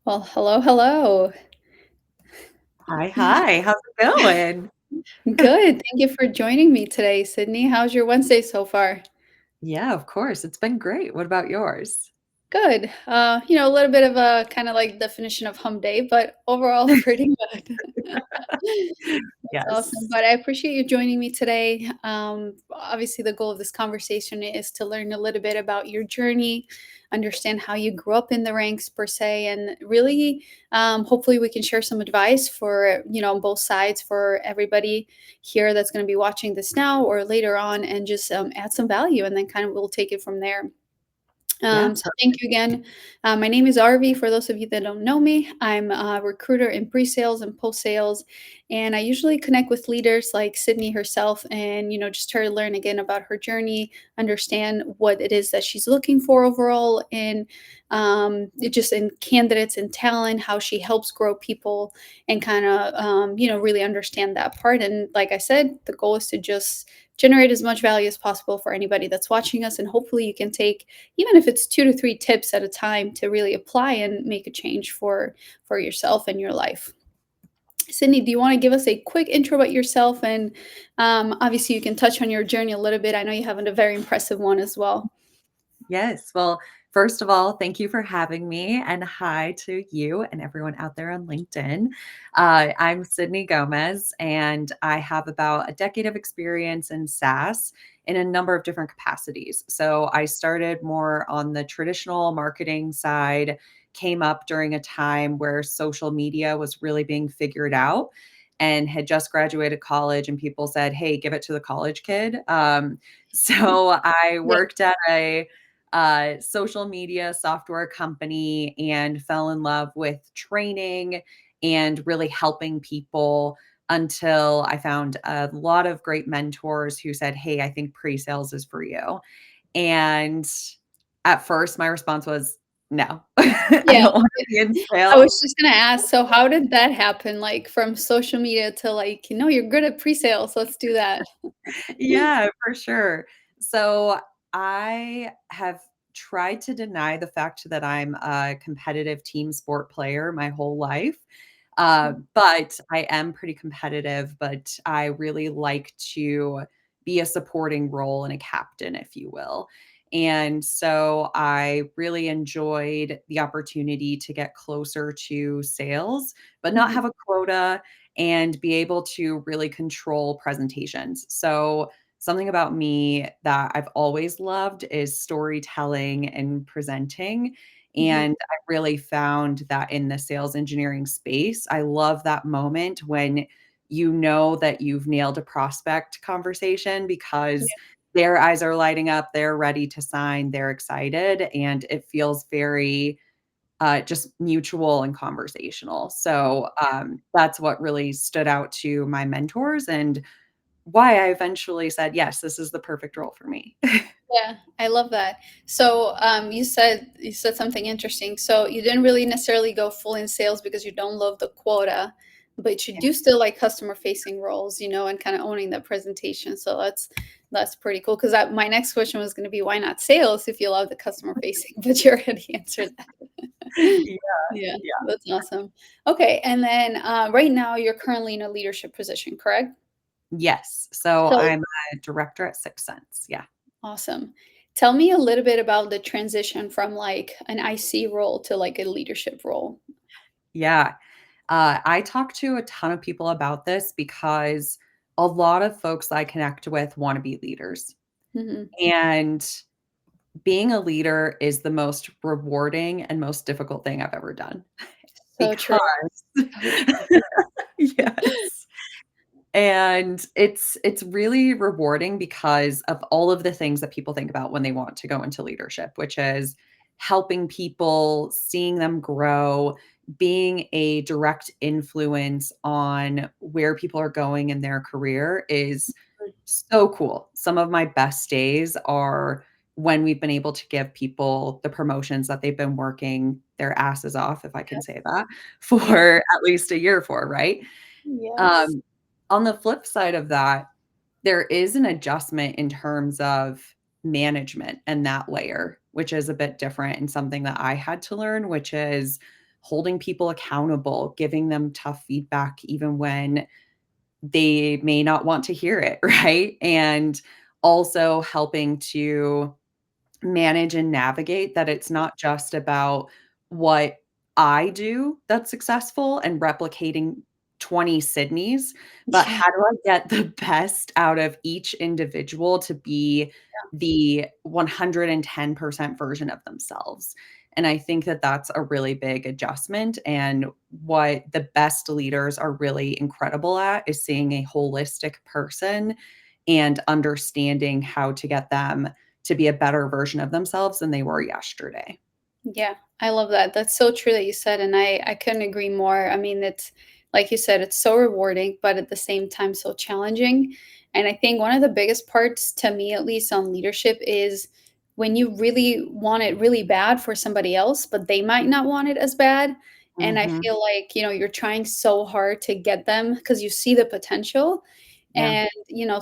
Well, hello, hello. Hi, hi. How's it going? Good. Thank you for joining me today, Sydney. How's your Wednesday so far? Yeah, of course. It's been great. What about yours? Good. A little bit of a kind of like definition of hum day, but overall pretty good. That's awesome. Yes. But I appreciate you joining me today. Obviously, the goal of this conversation is to learn a little bit about your journey, understand how you grew up in the ranks per se, and really, hopefully, we can share some advice for on both sides for everybody here that's going to be watching this now or later on, and just add some value, and then kind of we'll take it from there. Yeah. So thank you again. My name is Arvi. For those of you that don't know me, I'm a recruiter in pre-sales and post-sales, and I usually connect with leaders like Sydney herself, and just try to learn again about her journey, understand what it is that she's looking for overall, and just in candidates and talent, how she helps grow people, and kind of really understand that part. And like I said, the goal is to just generate as much value as possible for anybody that's watching us, and hopefully you can take even if it's 2 to 3 tips at a time to really apply and make a change for yourself and your life. Sydney, do you want to give us a quick intro about yourself? And obviously, you can touch on your journey a little bit. I know you have a very impressive one as well. Yes. Well, first of all, thank you for having me, and hi to you and everyone out there on LinkedIn. I'm Sydney Gomez, and I have about a decade of experience in SaaS in a number of different capacities. So I started more on the traditional marketing side, came up during a time where social media was really being figured out. And had just graduated college, and people said, "Hey, give it to the college kid." So I Yeah. worked at a social media software company and fell in love with training and really helping people until I found a lot of great mentors who said, "Hey, I think pre-sales is for you." And at first, my response was, "No, I Yeah. don't want to be in I sales." was just gonna ask, so how did that happen? Like from social media to like, you're good at pre-sales, let's do that. Yeah, for sure. So I have tried to deny the fact that I'm a competitive team sport player my whole life. But I am pretty competitive, but I really like to be a supporting role and a captain, if you will. And so I really enjoyed the opportunity to get closer to sales, but not Mhm. have a quota and be able to really control presentations. So something about me that I've always loved is storytelling and presenting. Mhm. And I really found that in the sales engineering space, I love that moment when you know that you've nailed a prospect conversation because their eyes are lighting up, they're ready to sign, they're excited, and it feels very just mutual and conversational. So that's what really stood out to my mentors and why I eventually said, yes, this is the perfect role for me. Yeah, I love that. So, you said something interesting. So you didn't really necessarily go full in sales because you don't love the quota, but you Yeah. do still like customer facing roles, and kind of owning the presentation. So that's pretty cool. Because my next question was going to be, why not sales if you love the customer facing? But you already answered that. Yeah, Yeah, yeah. that's awesome. Okay, and then right now you're currently in a leadership position, correct? Yes. So So I'm a director at 6 Sense. Yeah. awesome. Tell me a little bit about the transition from like an IC role to like a leadership role. Yeah. I talk to a ton of people about this because a lot of folks I connect with want to be leaders. Mhm. And being a leader is the most rewarding and most difficult thing I've ever done So true. because So true. yes. And it's really rewarding because of all of the things that people think about when they want to go into leadership, which is helping people, seeing them grow, being a direct influence on where people are going in their career is so cool. Some of my best days are when we've been able to give people the promotions that they've been working their asses off, if I can say that, Yeah. for at least a year for, right? Yes. Um, on the flip side of that, there is an adjustment in terms of management and that layer, which is a bit different and something that I had to learn, which is holding people accountable, giving them tough feedback even when they may not want to hear it, right? And also helping to manage and navigate that it's not just about what I do that's successful and replicating 20 Sydneys, but Yeah. how do I get the best out of each individual to be the 110% version of themselves? And I think that that's a really big adjustment. And what the best leaders are really incredible at is seeing a holistic person and understanding how to get them to be a better version of themselves than they were yesterday. Yeah, I love that. That's so true that you said, and I couldn't agree more. I mean, it's like you said, it's so rewarding, but at the same time, so challenging. And I think one of the biggest parts, to me at least, on leadership is when you really want it really bad for somebody else, but they might not want it as bad. And I Mhm. feel like, you're trying so hard to get them because you see the potential. Yeah. And,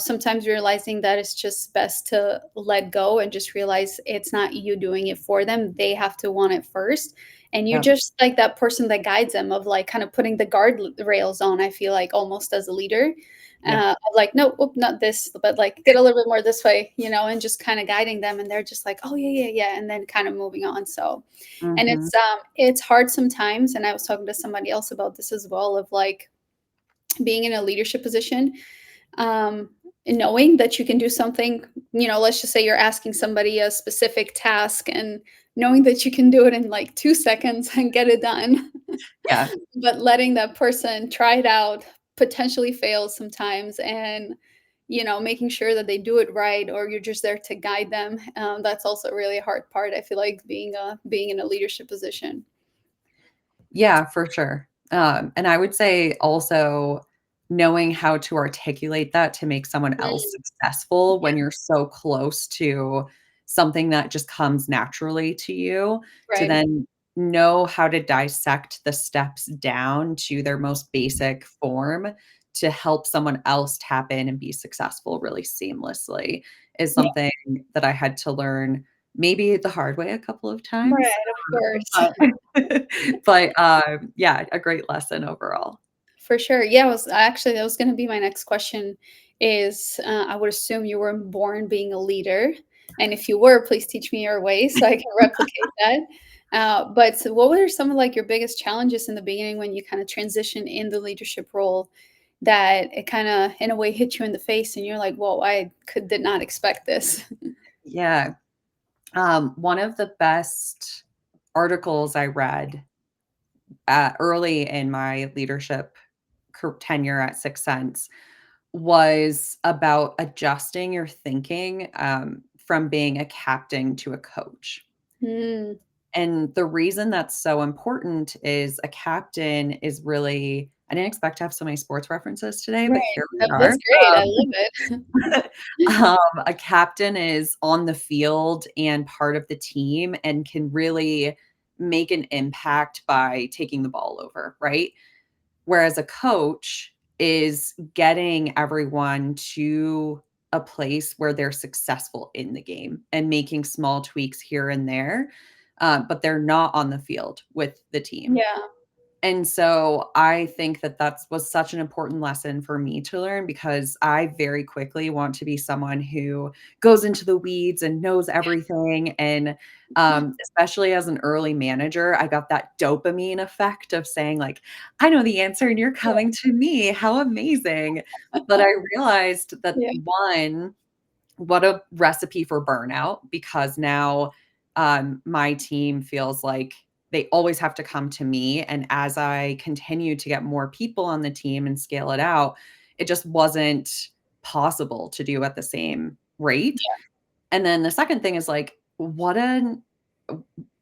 sometimes realizing that it's just best to let go and just realize it's not you doing it for them. They have to want it first. And you're Yep. just like that person that guides them of like kind of putting the rails on, I feel like almost as a leader. Yep. Of like, no, oop, not this, but like get a little bit more this way, and just kind of guiding them. And they're just like, oh yeah, yeah, yeah. And then kind of moving on. So, and Mhm. it's hard sometimes. And I was talking to somebody else about this as well, of like being in a leadership position, um, knowing that you can do something, let's just say you're asking somebody a specific task and knowing that you can do it in like 2 seconds and get it done, Yeah. but letting that person try it out, potentially fail sometimes, and making sure that they do it right, or you're just there to guide them. That's also a really hard part. I feel like being in a leadership position. Yeah, for sure. And I would say also knowing how to articulate that to make someone else Mm, successful when yeah, you're so close to something that just comes naturally to you, to right. then know how to dissect the steps down to their most basic form to help someone else tap in and be successful really seamlessly is Yeah, something that I had to learn maybe the hard way a couple of times. right, of course. But yeah, a great lesson overall. For sure. Yeah, that was gonna be my next question is, I would assume you were born being a leader, and if you were, please teach me your ways so I can replicate that. But so what were some of, like, your biggest challenges in the beginning when you kinda transition in the leadership role that it kinda, in a way, hit you in the face and you're like, "Whoa, did not expect this." Yeah. One of the best articles I read, early in my leadership tenure at 6 Sense was about adjusting your thinking, from being a captain to a coach. Mm, And the reason that's so important is a captain is really I didn't expect to have so many sports references today, but right. here we That's are. great, I love it. A captain is on the field and part of the team and can really make an impact by taking the ball over, right? Whereas a coach is getting everyone to a place where they're successful in the game and making small tweaks here and there, but they're not on the field with the team. Yeah, And so I think that was such an important lesson for me to learn because I very quickly want to be someone who goes into the weeds and knows everything. And especially as an early manager, I got that dopamine effect of saying, like, I know the answer and you're yeah, coming to me. How amazing. But I realized that yeah, one, what a recipe for burnout because now, my team feels like they always have to come to me, and as I continue to get more people on the team and scale it out, it just wasn't possible to do at the same rate. And then the second thing is, like, what an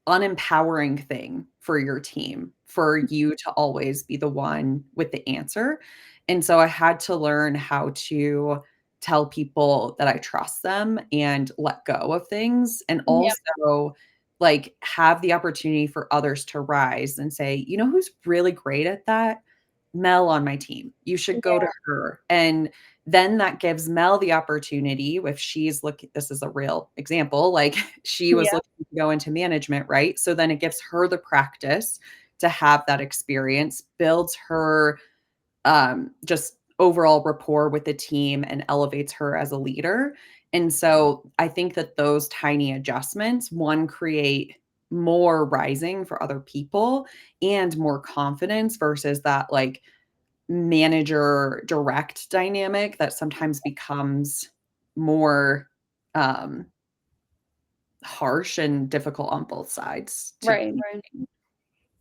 unempowering thing for your team, for you to always be the one with the answer. And so I had to learn how to tell people that I trust them and let go of things, and yeah, also, like, have the opportunity for others to rise and say, "You know who's really great at that? Mel on my team. You should go to yeah, her." And then that gives Mel the opportunity if she's looking this is a real example, like, she was yeah, looking to go into management, right? So then it gives her the practice to have that experience builds her just overall rapport with the team and elevates her as a leader. And so I think that those tiny adjustments, one, create more rising for other people and more confidence versus that like manager direct dynamic that sometimes becomes more um, harsh and difficult on both sides to Right, right.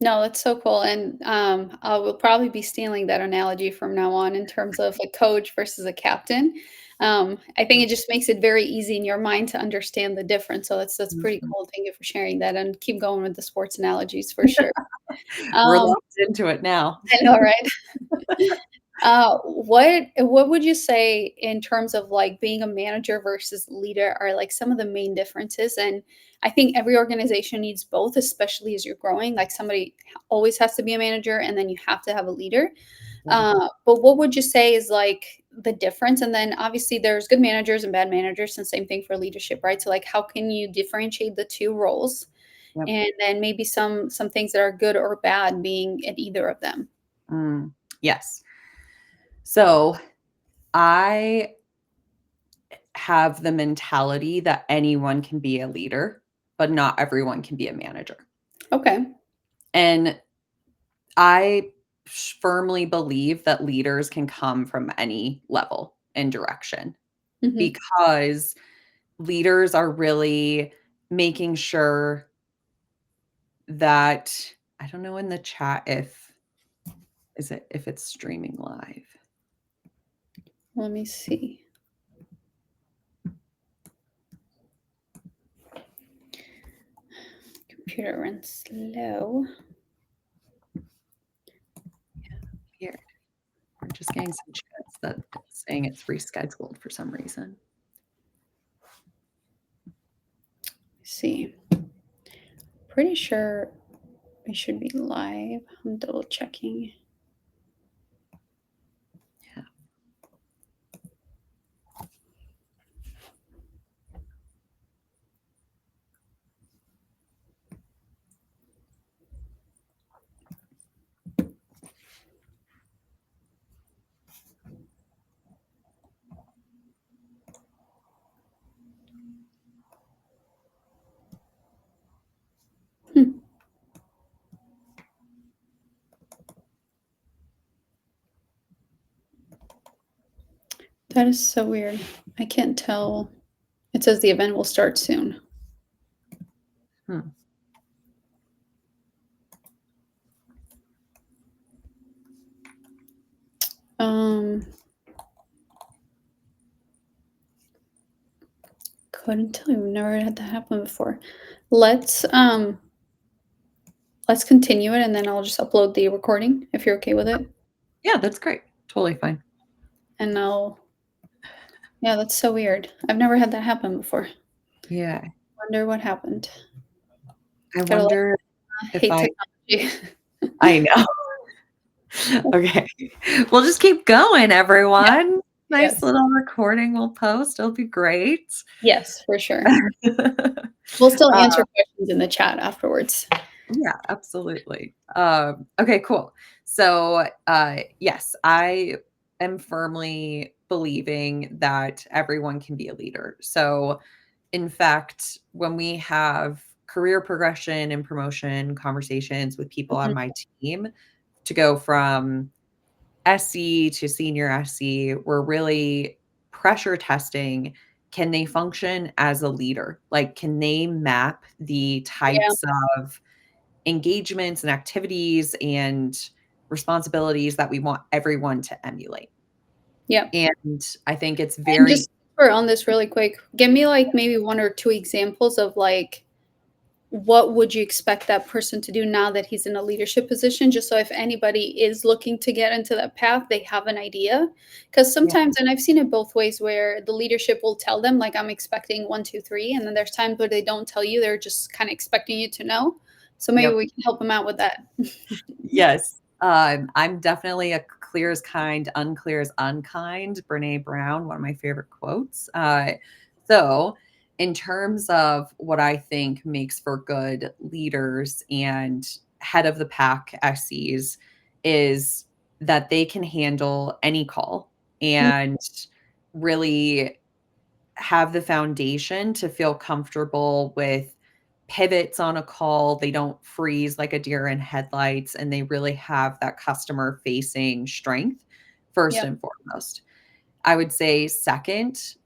No, that's so cool, and, I will probably be stealing that analogy from now on in terms of a coach versus a captain. I think it just makes it very easy in your mind to understand the difference, so that's pretty Mhm. cool. Thank you for sharing that, and keep going with the sports analogies for sure. We're Um, locked into it now. I know, right? What would you say in terms of, like, being a manager versus leader are, like, some of the main differences? And I think every organization needs both, especially as you're growing, like, somebody always has to be a manager, and then you have to have a leader. Yeah. But what would you say is, like, the difference? And then, obviously, there's good managers and bad managers, and same thing for leadership, right? So, like, how can you differentiate the 2 roles? Yep. And then maybe some things that are good or bad being in either of them. Mm, yes. So I have the mentality that anyone can be a leader, but not everyone can be a manager. Okay. And I firmly believe that leaders can come from any level and direction Mhm. because leaders are really making sure that I don't know in the chat if it's streaming live. Let me see. Computer runs slow. Here, we're just getting some chats that saying it's rescheduled for some reason. See. Pretty sure we should be live. I'm double checking. Yeah. Hmm, that is so weird. I can't tell. It says the event will start soon. Hmm. Um, couldn't tell you. We've never had that happen before. Let's um let's continue it and then I'll just upload the recording if you're okay with it. Yeah, that's great. Totally fine. And I'll yeah, that's so weird. I've never had that happen before. Yeah. Wonder what happened. I Gotta like wonder if hate I technology. I know. Okay. We'll just keep going, Yeah, everyone. Nice yes. little recording we'll post. It'll be great. Yes, for sure. We'll still Uh, answer questions in the chat afterwards. yeah, absolutely. Okay, cool. So, yes, I am firmly believing that everyone can be a leader. So, in fact, when we have career progression and promotion conversations with people on Mhm. my team to go from SE to senior SE, we're really pressure testing. Can they function as a leader? Like, can they map the Yeah, types of engagements and activities and responsibilities that we want everyone to emulate? yeah. And I think it's And very just for on this really quick, give me, like, maybe 1 or 2 examples of, like, what would you expect that person to do now that he's in a leadership position? Just so if anybody is looking to get into that path, they have an idea. Because yeah, sometimes and I've seen it both ways where the leadership will tell them, like, "I'm expecting 1, 2, 3," and then there's times where they don't tell you, they're just kinda expecting you to know. So maybe yep. we can help them out with that. Yes. I'm definitely a clear as kind, unclear as unkind. Brene Brown, one of my favorite quotes. So, in terms of what I think makes for good leaders and head of the pack SEs is that they can handle any call Mm, and really have the foundation to feel comfortable with pivots on a call. They don't freeze like a deer in headlights, and they really have that customer facing strength first yeah, and foremost. I would say second,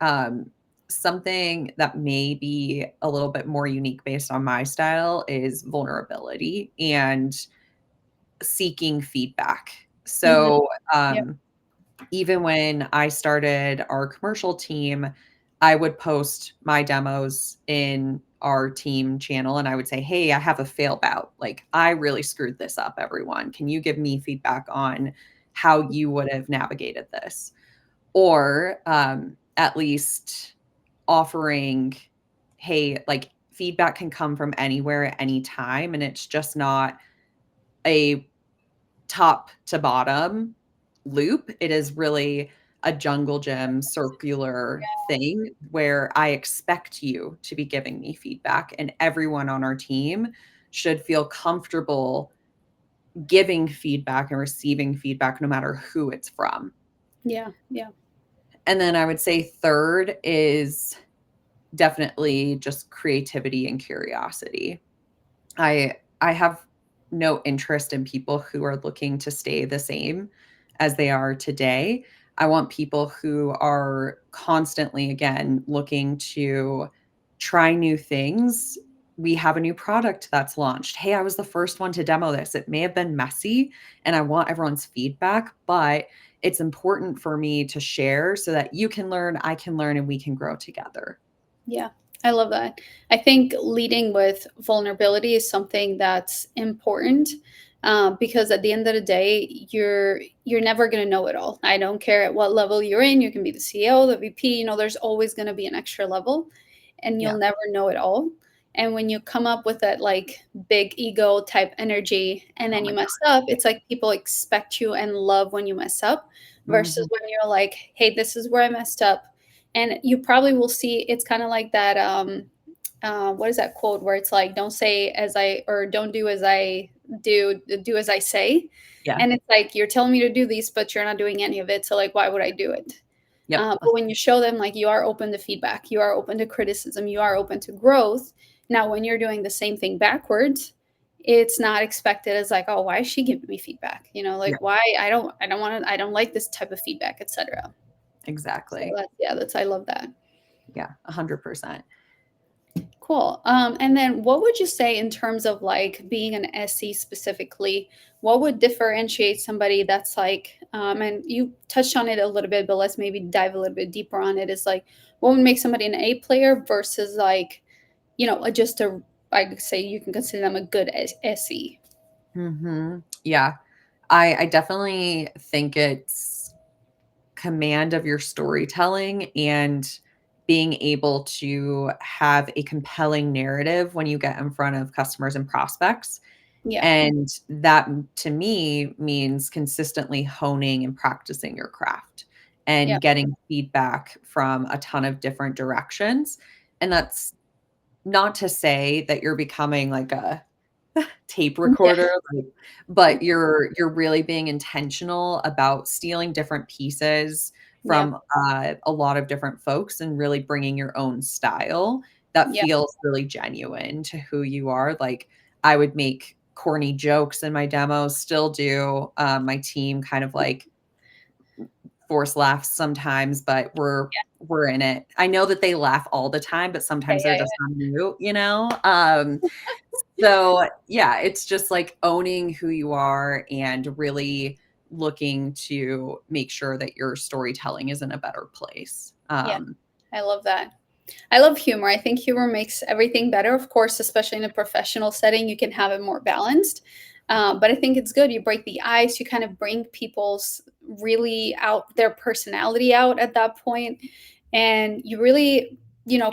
something that may be a little bit more unique based on my style is vulnerability and seeking feedback. mhm, So, yep, even when I started our commercial team, I would post my demos in our team channel and I would say, "Hey, I have a fail bout. Like, I really screwed this up, everyone. Can you give me feedback on how you would have navigated this?" Or at least offering, "Hey, like, feedback can come from anywhere at any time, and it's just not a top to bottom loop. It is really a jungle gym circular thing where I expect you to be giving me feedback, and everyone on our team should feel comfortable giving feedback and receiving feedback no matter who it's from." yeah, yeah, And then I would say third is definitely just creativity and curiosity. I have no interest in people who are looking to stay the same as they are today. I want people who are constantly, again, looking to try new things. We have a new product that's launched. Hey, I was the first one to demo this. It may have been messy and I want everyone's feedback, but it's important for me to share so that you can learn, I can learn, and we can grow together. yeah. I love that. I think leading with vulnerability is something that's important, because at the end of the day, you're never going to know it all. I don't care at what level you're in. You can be the CEO, the VP. There's always going to be an extra level, and Yeah. you'll never know it all. And when you come up with that like big ego type energy, and Oh then my you God. mess up, it's like people expect you and love when you mess up, versus Mhm. when you're like, "Hey, this is where I messed up." And you probably will see it's kind of like that what is that quote where it's like, don't say as I, or don't do as I do, do as I say. Yeah. And it's like you're telling me to do these, but you're not doing any of it, so like why would I do it? Yep. But when you show them like you are open to feedback, you are open to criticism, you are open to growth. Now when you're doing the same thing backwards, it's not expected as like, oh, why is she giving me feedback, like Yeah. why I don't want to, I don't like this type of feedback, etc. So Exactly. that's, yeah, that's, I love that. Yeah, 100%. Cool. And then what would you say in terms of like being an SE specifically? What would differentiate somebody that's like, and you touched on it a little bit, but let's maybe dive a little bit deeper on it. Is like, what would make somebody an A player versus like, just a, I'd say you can consider them a good SE. Yeah. I definitely think it's command of your storytelling and being able to have a compelling narrative when you get in front of customers and prospects. Yeah. And that to me means consistently honing and practicing your craft Yeah. and getting feedback from a ton of different directions. And that's not to say that you're becoming like a tape Yeah. recorder, like, but you're really being intentional about stealing different pieces Yeah. from, a lot of different folks and really bringing your own style that Yeah. feels really genuine to who you are. Like, I would make corny jokes in my demos, still do, my team kind of, like, force laughs sometimes, but we're in it. I know that they laugh all the time, but Yeah. sometimes they're Yeah. just on mute, you know? So, yeah, it's just, like, owning who you are and really looking to make sure that your storytelling is in a better place. Yeah. I love that. I love humor. I think humor makes everything better. Of course, especially in a professional setting, you can have it more balanced. But I think it's good. You break the ice. You kind of bring people's really out their personality out at that point, and you really,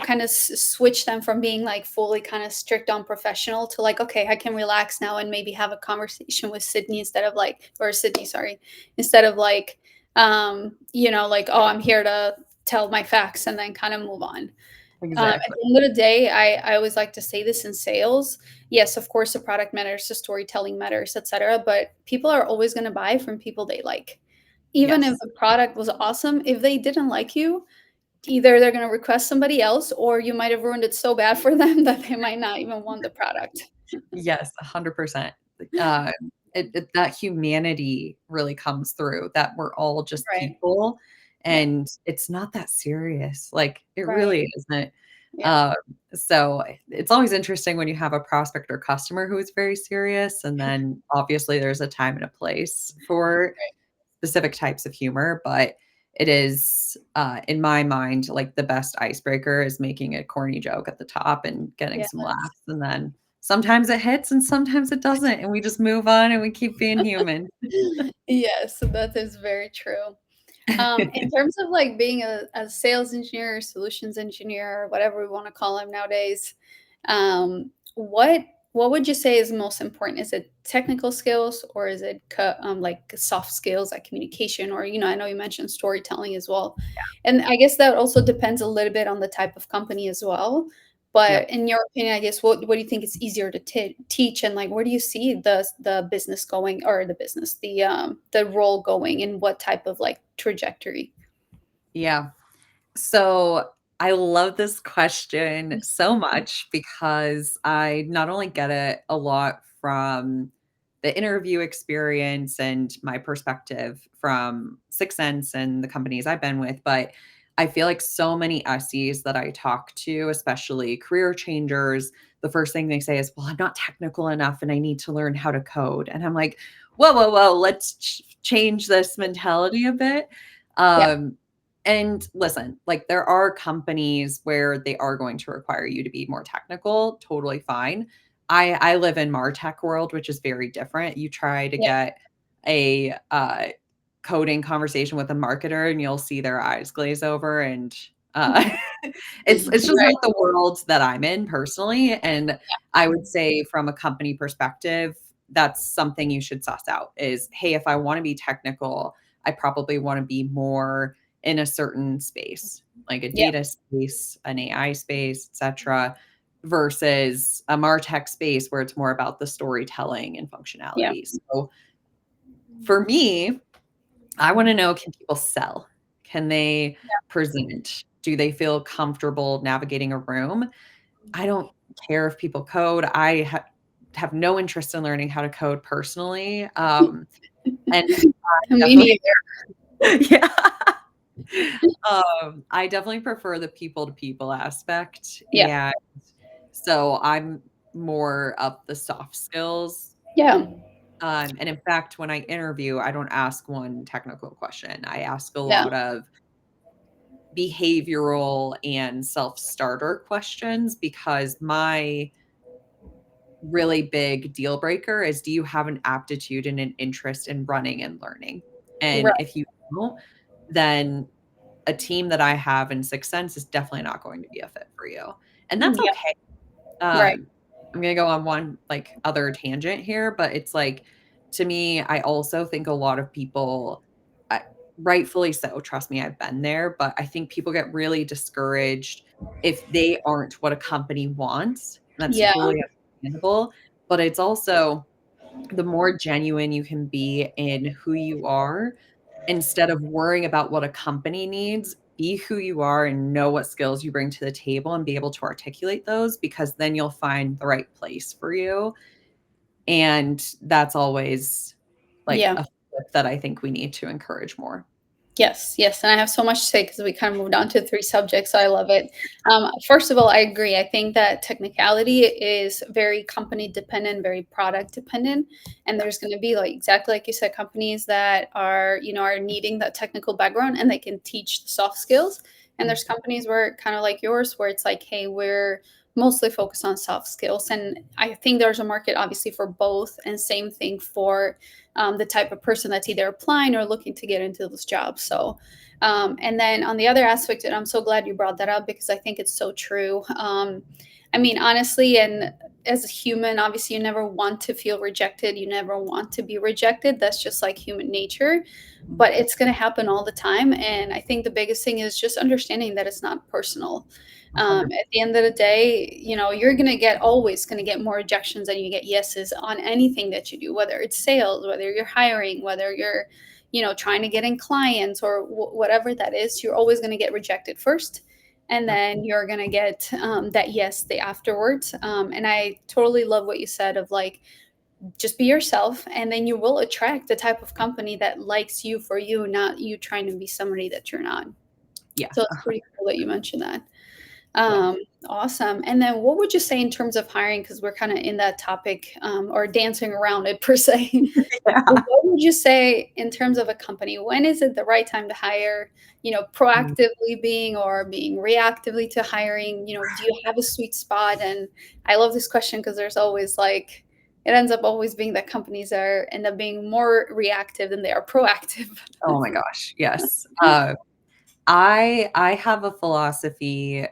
kind of switch them from being like fully kind of strict on professional to like, okay, I can relax now and maybe have a conversation with Sydney instead of like, or Sydney, sorry, instead of like, like, oh, I'm here to tell my facts and then kind of move on. At Exactly. the end of the day, I always like to say this in sales. Yes, of course, the product matters, the storytelling matters, etc. But people are always going to buy from people they like. Even if Yes. the product was awesome, if they didn't like you, either they're going to request somebody else, or you might have ruined it so bad for them that they might not even want the product. Yes, 100%. Uh, that humanity really comes through, that we're all just Right. people, Yeah. and it's not that serious, like, it Right. really isn't. Yeah. Um, so it's always interesting when you have a prospect or customer who is very serious, and then obviously there's a time and a place for Right. specific types of humor, but it is, in my mind, like, the best icebreaker is making a corny joke at the top and getting some Yes. laughs, and then sometimes it hits and sometimes it doesn't, and we just move on and we keep being human. Yes, that is very true. In terms of like being a sales engineer, solutions engineer, or whatever we want to call them nowadays, what would you say is most important? Is it technical skills or is it like soft skills like communication or I know you mentioned storytelling as well, and I guess that also depends a little bit on the type of company as well. But Yep. in your opinion, I guess what do you think is easier to teach, and like where do you see the business going, or the role going, in what type of like trajectory? Yeah. So I love this question so much because I not only get it a lot from the interview experience and my perspective from Six Sense and the companies I've been with, but I feel like so many SEs that I talk to, especially career changers, the first thing they say is, "Well, I'm not technical enough and I need to learn how to code." And I'm like, "Whoa, whoa, whoa, let's change this mentality a bit." Yeah, Um, and listen, like there are companies where they are going to require you to be more technical, totally fine. I live in MarTech world, which is very different. You try to yeah, get a coding conversation with a marketer and you'll see their eyes glaze over and it's just right, not the world that I'm in personally. And I would say from a company perspective, that's something you should suss out is, hey, if I want to be technical, I probably want to be more in a certain space, like a yeah, data space, an AI space, etc., versus a MarTech space where it's more about the storytelling and yeah, functionality. So for me, I want to know, can people sell? Can they present? Do they feel comfortable navigating a room? I don't care if people code. Have no interest in learning how to code personally. And me definitely, neither. yeah. I definitely prefer the people to people aspect. Yeah, And so I'm more of the soft skills. yeah, And in fact, when I interview, I don't ask one technical question. I ask a yeah, lot of behavioral and self-starter questions because my really big deal breaker is, do you have an aptitude and an interest in running and learning? And right, if you don't, then a team that I have in Sixth Sense is definitely not going to be a fit for you. And that's yeah, okay. right, I'm gonna go on one like other tangent here, but it's like to me, I also think a lot of people, I, rightfully so, trust me, I've been there, but I think people get really discouraged if they aren't what a company wants. That's yeah, totally understandable, but it's also the more genuine you can be in who you are, instead of worrying about what a company needs, be who you are and know what skills you bring to the table and be able to articulate those because then you'll find the right place for you. And that's always like yeah. a flip that I think we need to encourage more. Yes, yes, and I have so much to say because we kind of moved on to 3 subjects, so I love it. First of all, I agree. I think that technicality is very company dependent, very product dependent, and there's gonna be, like exactly like you said, companies that are, are needing that technical background and they can teach the soft skills, and there's Mhm. companies where kinda like yours, where it's like, "Hey, we're mostly focused on soft skills," and I think there's a market obviously for both, and same thing for the type of person that's either applying or looking to get into those jobs. So, and then on the other aspect, and I'm so glad you brought that up because I think it's so true. I mean, honestly, and as a human, obviously, you never want to feel rejected. You never want to be rejected. That's just like human nature, Mm, but it's going to happen all the time. And I think the biggest thing is just understanding that it's not personal. 100. At the end of the day, you're going to get always going to get more rejections than you get yeses on anything that you do, whether it's sales, whether you're hiring, whether you're, trying to get in clients or whatever that is. You're always going to get rejected first, and Yep. then you're gonna get that yes the afterwards. And I totally love what you said of like just be yourself, and then you will attract the type of company that likes you for you, not you trying to be somebody that you're not. Yeah. So it's pretty cool that you mentioned that. Yeah. um, Awesome. And then what would you say in terms of hiring? Because we're kind of in that topic, or dancing around it per se. Yeah. What would you say in terms of a company? When is it the right time to hire? Mm. Proactively being or being reactively to hiring? Do you have a sweet spot? And I love this question because there's always like it ends up always being that companies are end up being more reactive than they are proactive. Oh my gosh, yes. I have a philosophy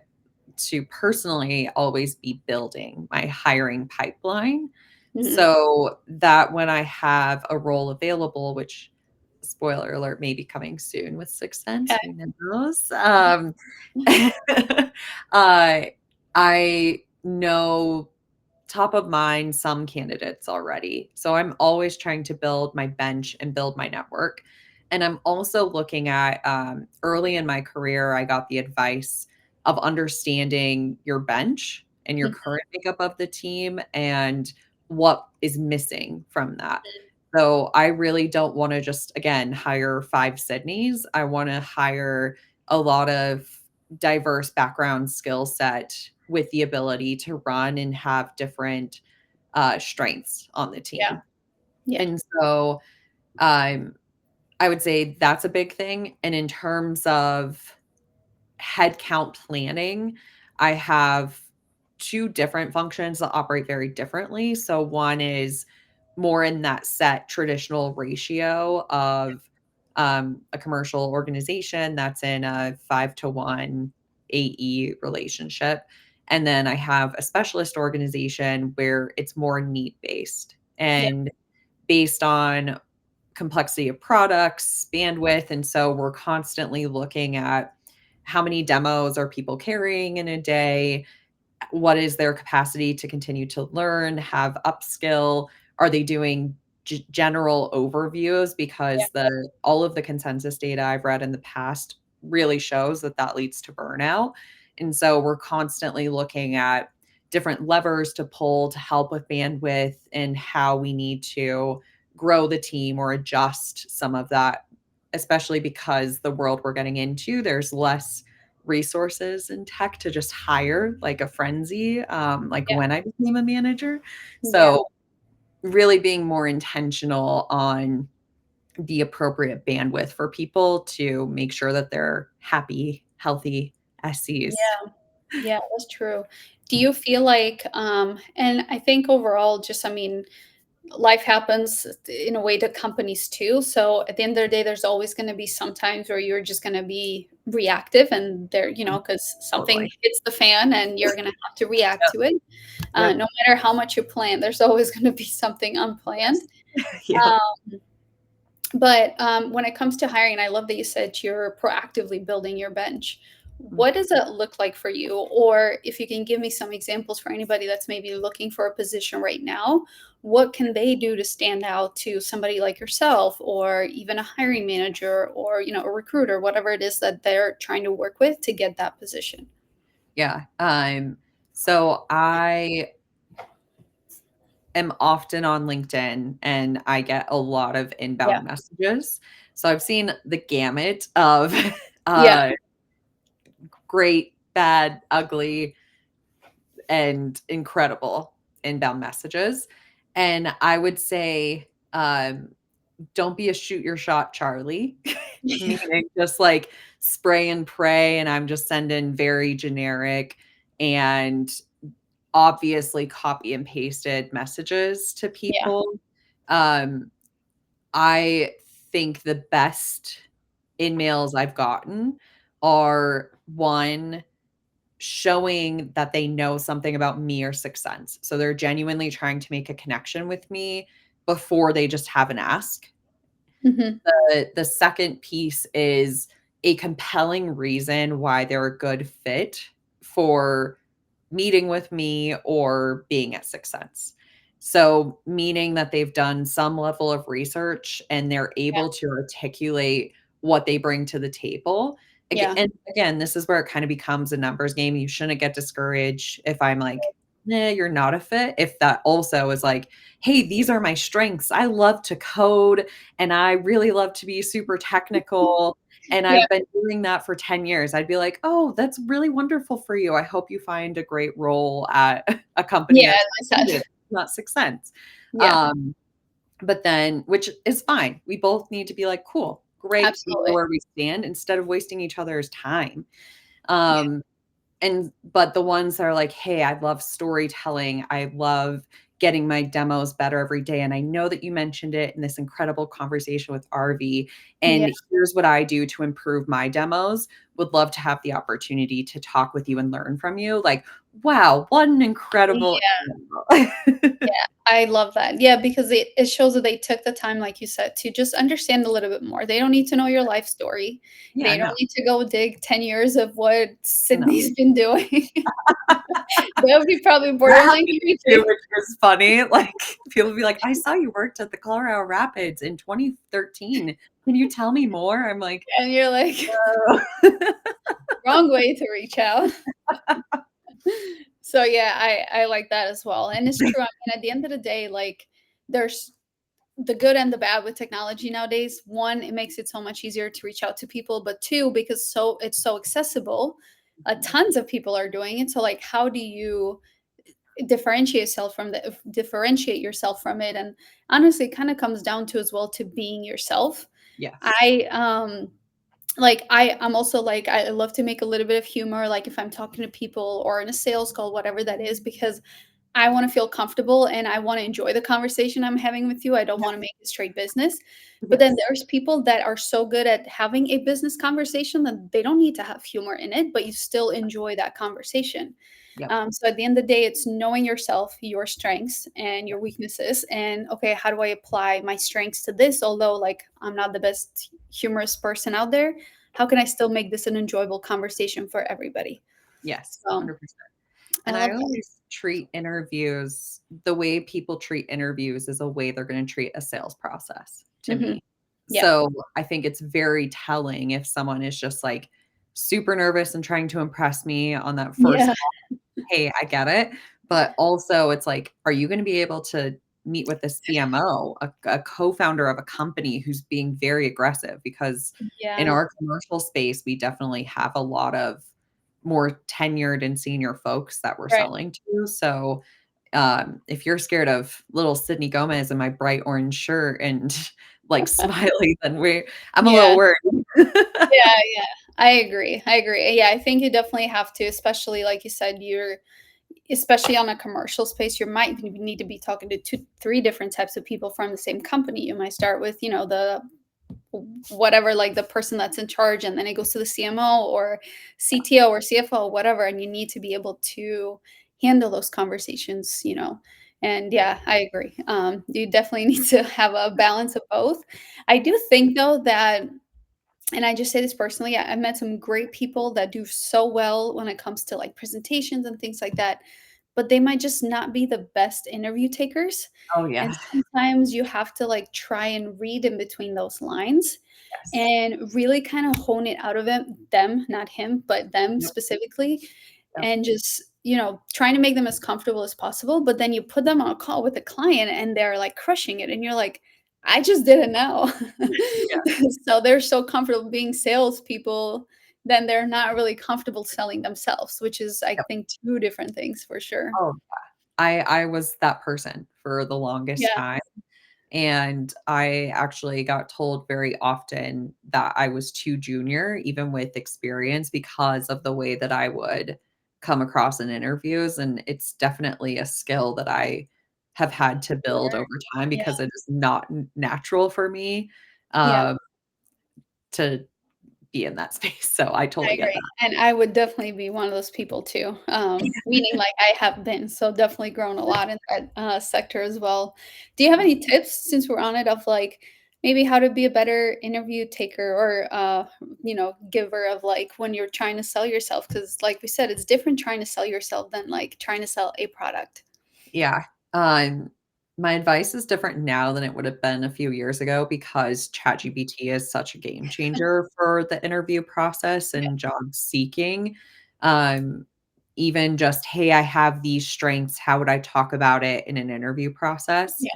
to personally always be building my hiring pipeline, Mhm. so that when I have a role available, which spoiler alert may be coming soon with Sixth Sense, Okay. who knows? Uh, I know top of mind some candidates already. So I'm always trying to build my bench and build my network. And I'm also looking at early in my career, I got the advice of understanding your bench and your current makeup of the team and what is missing from that. So I really don't want to just, again, hire five Sydneys. I want to hire a lot of diverse background skill set with the ability to run and have different strengths on the Yeah. team. Yeah. And so um, I would say that's a big thing. And in terms of headcount planning, I have 2 different functions that operate very differently. So one is more in that set traditional ratio of a commercial organization that's in a 5-to-1 AE relationship. And then I have a specialist organization where it's more need based Yeah. and based on complexity of products, bandwidth, and so we're constantly looking at how many demos are people carrying in a day, what is their capacity to continue to learn, have upskill? Are they doing general overviews? Yeah. Because the all of the consensus data I've read in the past really shows that that leads to burnout. And so we're constantly looking at different levers to pull to help with bandwidth and how we need to grow the team or adjust some of that, especially because the world we're getting into, there's less resources and tech to just hire like a frenzy, like Yeah. when I became a manager. Yeah. So really being more intentional on the appropriate bandwidth for people to make sure that they're happy, healthy SCs. Yeah. Yeah, that's true. Do you feel like, and I think overall, just, I mean, life happens in a way to companies too. So at the end of the day, there's always going to be some times where you're just going to be reactive and there, because something Totally. hits the fan and you're going to have to react Yep, to it. yep, No matter how much you plan, there's always going to be something yes. unplanned. Yep. Um, but when it comes to hiring, and I love that you said you're proactively building your bench. Mm, What does that look like for you? Or if you can give me some examples for anybody that's maybe looking for a position right now, what can they do to stand out to somebody like yourself, or even a hiring manager, or a recruiter, whatever it is that they're trying to work with to get that position? yeah, so I am often on LinkedIn and I get a lot of Yeah, inbound messages. So I've seen the gamut of yeah, uh, great, bad, ugly, and incredible inbound messages. And I would say, don't be a shoot your shot, Charlie, yeah, meaning just like spray and pray. And I'm just sending very generic and obviously copy and pasted messages to yeah, people. Um, I think the best in mails I've gotten are one showing that they know something about me or Sixth Sense. So they're genuinely trying to make a connection with me before they just have an ask. Mhm. The second piece is a compelling reason why they're a good fit for meeting with me or being at Sixth Sense. So, meaning that they've done some level of research and they're Yeah. able to articulate what they bring to the table. Yeah. And again, this is where it kind of becomes a numbers game. You shouldn't get discouraged if I'm like, nah, you're not a fit. If that also is like, hey, these are my strengths. I love to code and I really love to be super technical. And Yeah. I've been doing that for 10 years. I'd be like, "Oh, that's really wonderful for you. I hope you find a great role at a company Yeah, that's as I said. not Sixth Sense." Yeah, Um, but then which is fine. We both need to be like, "Cool, great, we know absolutely. where we stand," instead of wasting each other's time. Yeah. Um, and but the ones that are like, "Hey, I love storytelling. I love getting my demos better every day, and I know that you mentioned it in this incredible conversation with RV, Yeah. and here's what I do to improve my demos. Would love to have the opportunity to talk with you and learn from you." Like, wow, what an incredible Yeah. example. Yeah, I love that. Yeah, because it shows that they took the time, like you said, to just understand a little bit more. They don't need to know your life story. Yeah, They don't no, need to go dig 10 years of what no. Sydney's been doing. They'll be probably borderline Rapids too, creepy. which is funny. Like, people be like, "I saw you worked at the Colorado Rapids in 2013. Can you tell me more?" I'm like, And you're like, "Oh." wrong way to reach out. So yeah, I like that as well. And it's true. I mean, at the end of the day, like there's the good and the bad with technology nowadays. One, it makes it so much easier to reach out to people, but two, because it's so accessible, tons of people are doing it. So like, how do you differentiate yourself from it? And honestly, it kind of comes down to as well to being yourself. Yes. I'm also like I love to make a little bit of humor, like if I'm talking to people or in a sales call, whatever that is, because I want to feel comfortable and I want to enjoy the conversation I'm having with you. I don't want to Yes. make it straight business. But then Yes. there's people that are so good at having a business conversation that they don't need to have humor in it, but you still enjoy that conversation. Yep. So at the end of the day, it's knowing yourself, your strengths and your weaknesses, and okay, how do I apply my strengths to this? Although, like, I'm not the best humorous person out there, how can I still make this an enjoyable conversation for everybody? Yes, So 100%. I And I love that. always treat interviews the way people treat interviews is a way they're gonna treat a sales process to Hmm. me. Yeah. So, I think it's very telling if someone is just, like, super nervous and trying to impress me on that first Yeah. call. Hey, I get it, but also it's like, are you gonna be able to meet with the CMO, a co-founder of a company who's being very aggressive? Because in Yeah. our commercial space, we definitely have a lot of more tenured and senior folks that we're Right. selling to, so, if you're scared of little Sidney Gomez in my bright orange shirt and, like, smiley, then I'm a Yeah. little worried. Yeah, yeah. I agree. I agree. Yeah, I think you definitely have to, especially like you said, you're especially on a commercial space, you might need to be talking to 2, 3 different types of people from the same company. You might start with, the whatever, like the person that's in charge, and then it goes to the CMO or CTO or CFO, whatever, and you need to be able to handle those conversations. And yeah, I agree. You definitely need to have a balance of both. I do think though that, and I just say this personally, I've met some great people that do so well when it comes to like presentations and things like that, but they might just not be the best interview takers. Oh, And yeah. sometimes you have to like try and read in between those lines Yes. and really kind of hone it out of them, not him, but them Yep, specifically, yep, and just, trying to make them as comfortable as possible. But then you put them on a call with the client and they're like crushing it. And you're like, I just didn't know. yeah, So they're so comfortable being salespeople, then they're not really comfortable selling themselves, which is, I yep. think, two different things for sure. Oh, I was that person for the longest Yeah. time, and I actually got told very often that I was too junior, even with experience, because of the way that I would come across in interviews, and it's definitely a skill that I have had to build Sure. over time Yeah. because it is not natural for me, Yeah. um, to be in that space, so I I totally get agree, that. and I would definitely be one of those people too, meaning, like, I have been, so definitely grown a lot in that, sector as well. Do you have any tips, since we're on it, of, like, maybe how to be a better interview taker or, giver of, like, when you're trying to sell yourself? Because, like we said, it's different trying to sell yourself than, like, trying to sell a product. Yeah. My advice is different now than it would have been a few years ago because ChatGPT is such a game changer for the interview process Yeah, and job seeking. Um, Even just, "Hey, I have these strengths. How would I talk about it in an interview process?" yeah,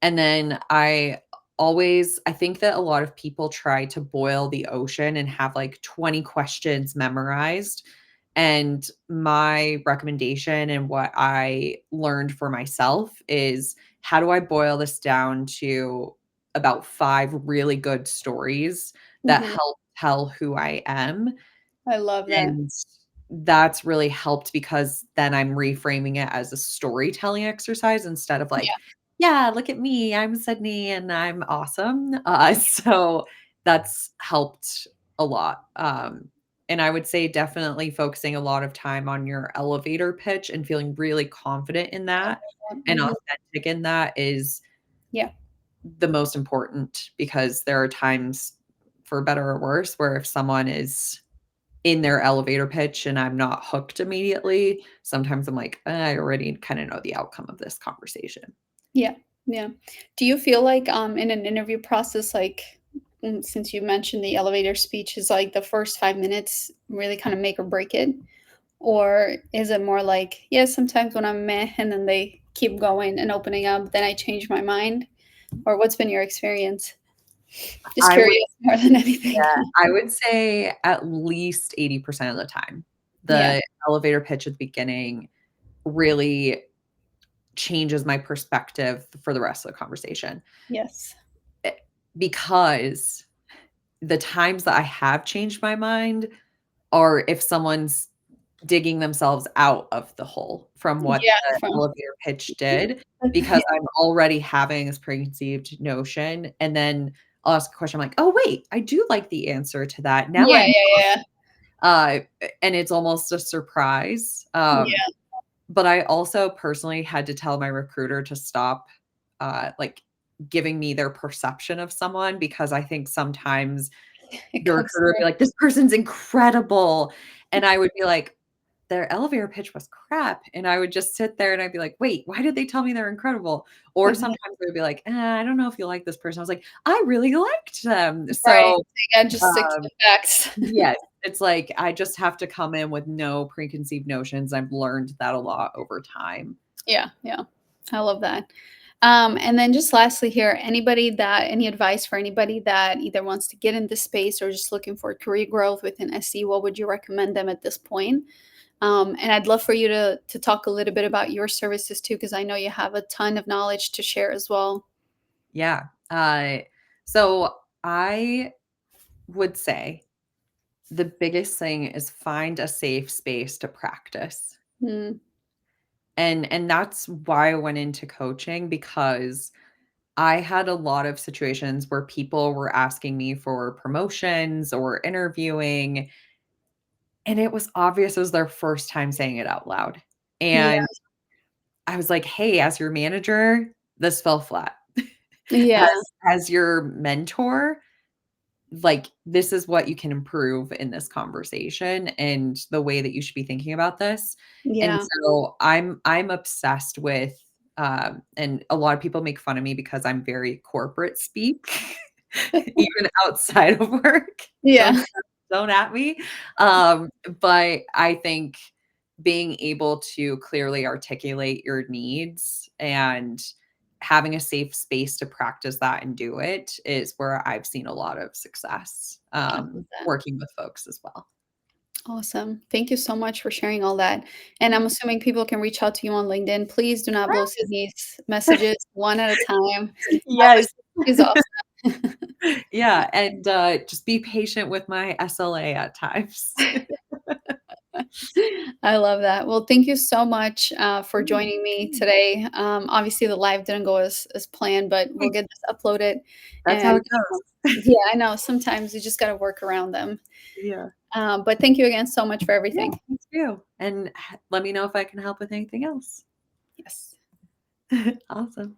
And then I think that a lot of people try to boil the ocean and have, like, 20 questions memorized, and my recommendation and what I learned for myself is, how do I boil this down to about 5 really good stories that mhm, help tell who I am? I love that. And that's really helped because then I'm reframing it as a storytelling exercise instead of like, Yeah, "Yeah, look at me, I'm Sydney and I'm awesome." So that's helped a lot. And I would say definitely focusing a lot of time on your elevator pitch and feeling really confident in that and mhm, authentic in that is yeah, the most important because there are times, for better or worse, where if someone is in their elevator pitch and I'm not hooked immediately, sometimes I'm like, I already kinda know the outcome of this conversation." yeah, yeah. Do you feel like, in an interview process, like, since you mentioned the elevator speech is, like, the first 5 minutes really kinda make or break it? Or is it more like, yeah, sometimes when I'm meh, and then they keep going and opening up, then I change my mind? Or what's been your experience? Just I would curious more than anything. Yeah, I would say at least 80% of the time. Yeah, The elevator pitch at the beginning really changes my perspective for the rest of the conversation, yes. eh, because the times that I have changed my mind are if someone's digging themselves out of the hole from what Yeah, the from elevator pitch did, because I'm already having this preconceived notion, and then I'll ask a question, I'm like, "Oh, wait, I do like the answer to that. Now yeah, I'm" yeah, yeah, uh, and it's almost a surprise, yeah, but I also personally had to tell my recruiter to stop, like, giving me their perception of someone because I think sometimes it the comes recruiter would through. be like, "This person's incredible," and I would be like, "Their elevator pitch was crap," and I would just sit there and I'd be like, "Wait, why did they tell me they're incredible?" Or sometimes they would be like, I don't know if you like this person." I was like, "I really liked them." Right, So, again, just stick to um, the facts. yes, it's like I just have to come in with no preconceived notions. I've learned that a lot over time. Yeah, yeah. I love that. And then just lastly here, any advice for anybody that either wants to get into space or just looking for career growth within SE, what would you recommend them at this point? And I'd love for you to talk a little bit about your services too, because I know you have a ton of knowledge to share as well. Yeah, so I would say the biggest thing is find a safe space to practice. Mm, And that's why I went into coaching because I had a lot of situations where people were asking me for promotions or interviewing, and it was obvious it was their first time saying it out loud. yeah, And I was like, "Hey, as your manager, this fell flat. yeah, As your mentor, like, this is what you can improve in this conversation and the way that you should be thinking about this." And yeah, so I'm obsessed with, and a lot of people make fun of me because I'm very corporate speak, even outside of work. Don't yeah, don't at me. Um, but I think being able to clearly articulate your needs and having a safe space to practice that and do it is where I've seen a lot of success, I love that. working with folks as well. Awesome. Thank you so much for sharing all that. And I'm assuming people can reach out to you on LinkedIn. Please do not blow Sydney's messages one at a time. Yes. She's awesome. Yeah, and, just be patient with my SLA at times. I love that. Well, thank you so much for Yeah, joining me yeah. today. Obviously, the live didn't go as planned, but we'll get this uploaded. That's how And it goes. Yeah, I know. Sometimes you just gotta work around them. Yeah. But thank you again so much for Yeah, everything. thanks too. And let me know if I can help with anything else. Yes. Awesome.